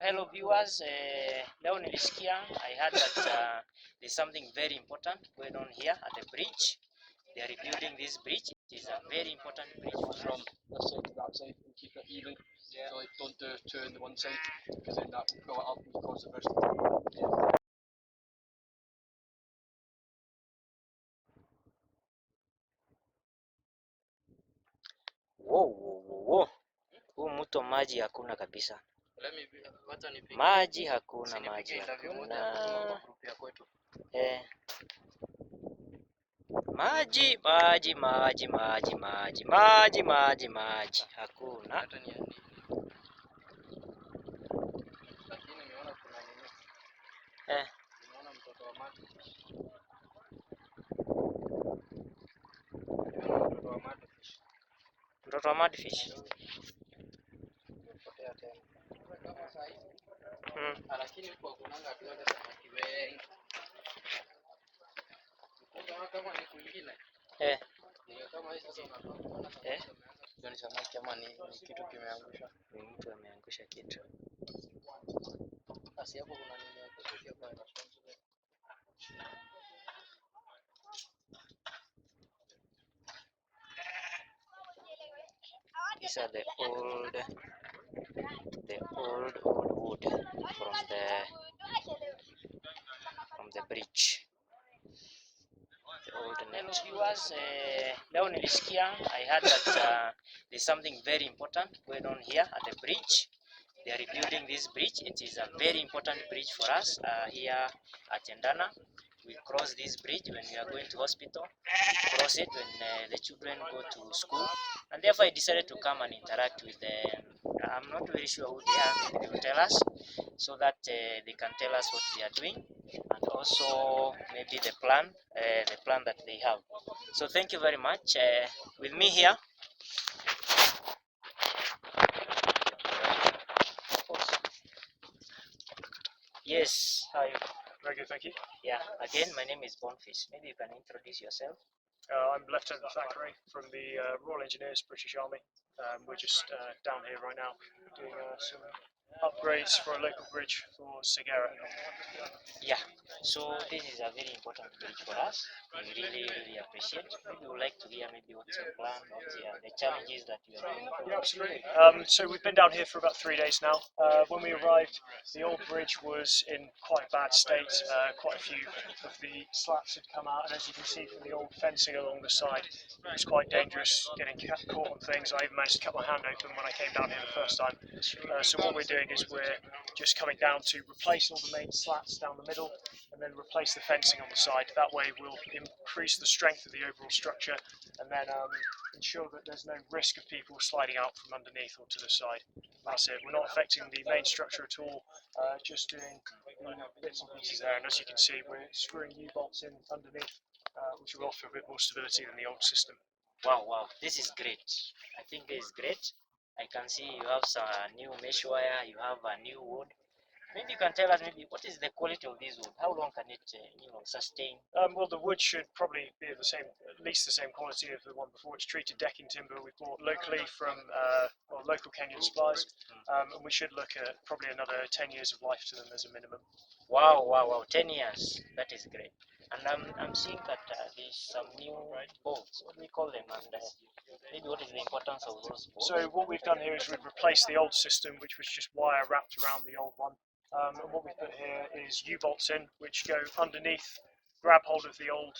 Hello viewers, leo nilisikia I heard that there's something very important going on here at the bridge. They are rebuilding this bridge. It is a very important bridge from this side to that side and keep it even. Yeah. So like don't do two on the one side because then that will fill it up and cause the burst. Wow. Huu mto maji hakuna kabisa. Maji hakuna. Maji hakuna. Mtoto wa madfish. Lakini kwa kunanga tu wale samaki wengi. Kama ni kwingine. Kama hizo sasa unaona. Ndio ni samaki kama ni kitu kimeangusha. Ni mtu ameangusha kitu. Basi hapo kuna nini hapo sio kwa responsible. These are the old wood from the bridge. Hello viewers, leo nilisikia I heard that there's something very important going on here at the bridge. They are rebuilding this bridge. It is a very important bridge for us here at Endana. We cross this bridge when we are going to hospital. We cross it when the children go to school. And therefore I decided to come and interact with them. I'm not very sure who they are. Maybe they will tell us so that they can tell us what they are doing and also maybe the plan that they have. So thank you very much. With me here. Yes, how are you? Very good, thank you. Yeah, again, my name is Bonefish. Maybe you can introduce yourself. I'm Lieutenant Thackeray from the Royal Engineers, British Army. We're just down here right now doing some upgrades for a local bridge for Segera. Yeah, so this is a very important bridge for us. We really appreciate. Maybe you would like to hear maybe what's your plan, what's the challenges that you are doing. Yeah, absolutely. So we've been down here for about 3 days now. When we arrived, the old bridge was in quite bad state. Quite a few of the slats had come out, and as you can see from the old fencing along the side, it was quite dangerous getting caught on things. I even managed to cut my hand open when I came down here the first time. So what we're doing is we're just coming down to replace all the main slats down the middle and then replace the fencing on the side. That way we'll increase the strength of the overall structure and then ensure that there's no risk of people sliding out from underneath or to the side. That's it. We're not affecting the main structure at all, just doing bits and pieces there. And as you can see, we're screwing U-bolts in underneath, which will offer a bit more stability than the old system. Wow, this is great. I think this is great. I can see you have some new mesh wire, you have a new wood. Maybe you can tell us maybe what is the quality of this wood? How long can it sustain? Well, the wood should probably be the same, at least the same quality of the one before. It's treated decking timber we bought locally from local Kenyan suppliers, and we should look at probably another 10 years of life to them as a minimum. Wow, 10 years. That is great. And I'm seeing that there's some new bolts. What do we call them? And maybe what is the importance of those bolts? So what we've done here is we've replaced the old system, which was just wire wrapped around the old one. And what we've put here is U-bolts in, which go underneath, grab hold of the old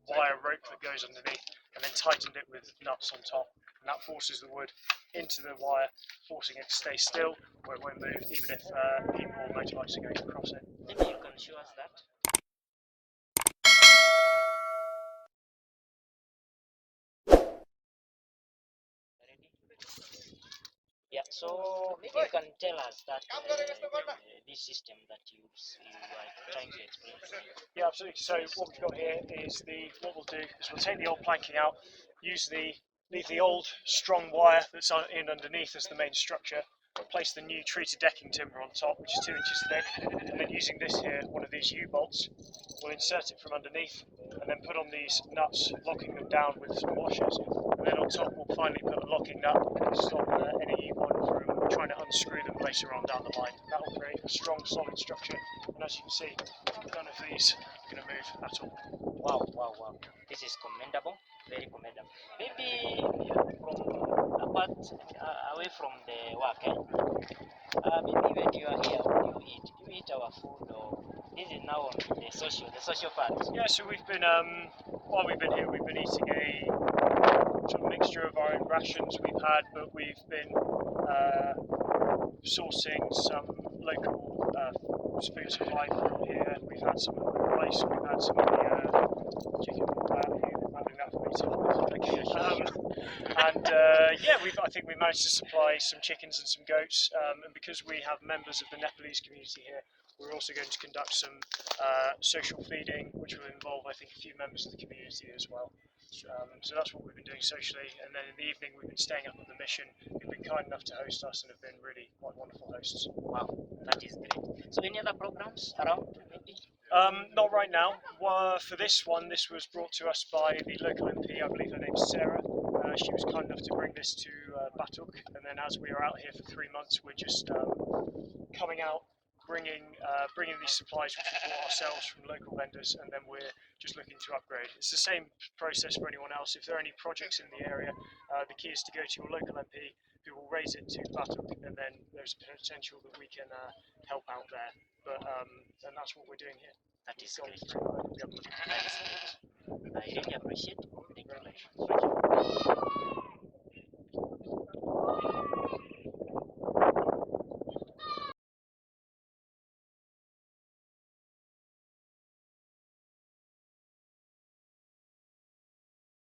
wire rope that goes underneath, and then tightened it with nuts on top. And that forces the wood into the wire, forcing it to stay still, where it won't move, even if people or motorbikes are going across it. Maybe you can show us that. Yeah, so maybe you can tell us that this system that you are trying to explain. Yeah, absolutely. So what we've got here is what we'll do is we'll take the old planking out, leave the old strong wire that's in underneath as the main structure, replace the new treated decking timber on top, which is 2 inches thick, and then using this here, one of these U-bolts, we'll insert it from underneath, and then put on these nuts, locking them down with some washers, and then on top we'll finally put a locking nut to stop any U-bolt from trying to unscrew them later on down the line. That will create a strong, solid structure. And as you can see, none of these are going to move at all. Wow, wow, wow. This is commendable, very commendable. Maybe from apart away from the work, maybe when you are here, what do you eat? Do you eat our food, or this is now on the social part? Yeah, so we've been, while we've been here, we've been eating a sort of mixture of our own rations we've had, but we've been sourcing some local food supply from here. We've had some of the rice, we've had some of the chicken, having that for me too. I think we managed to supply some chickens and some goats, and because we have members of the Nepalese community here, we're also going to conduct some social feeding, which will involve, I think, a few members of the community as well. So that's what we've been doing socially, and then in the evening we've been staying up with the mission, who've been kind enough to host us and have been really quite wonderful hosts. Wow, that is great. So any other programs around, maybe? Not right now. For this one, this was brought to us by the local MP, I believe her name's Sarah. She was kind enough to bring this to Batuk, and then as we are out here for 3 months, we're just coming out, bringing these supplies which we bought ourselves from local vendors, and then we're just looking to upgrade. It's the same process for anyone else. If there are any projects in the area, the key is to go to your local MP, who will raise it to Batuk, and then there's potential that we can help out there. But and that's what we're doing here. That is Going great. through local government. That is great. I really appreciate it. Thank you very much. Thank you.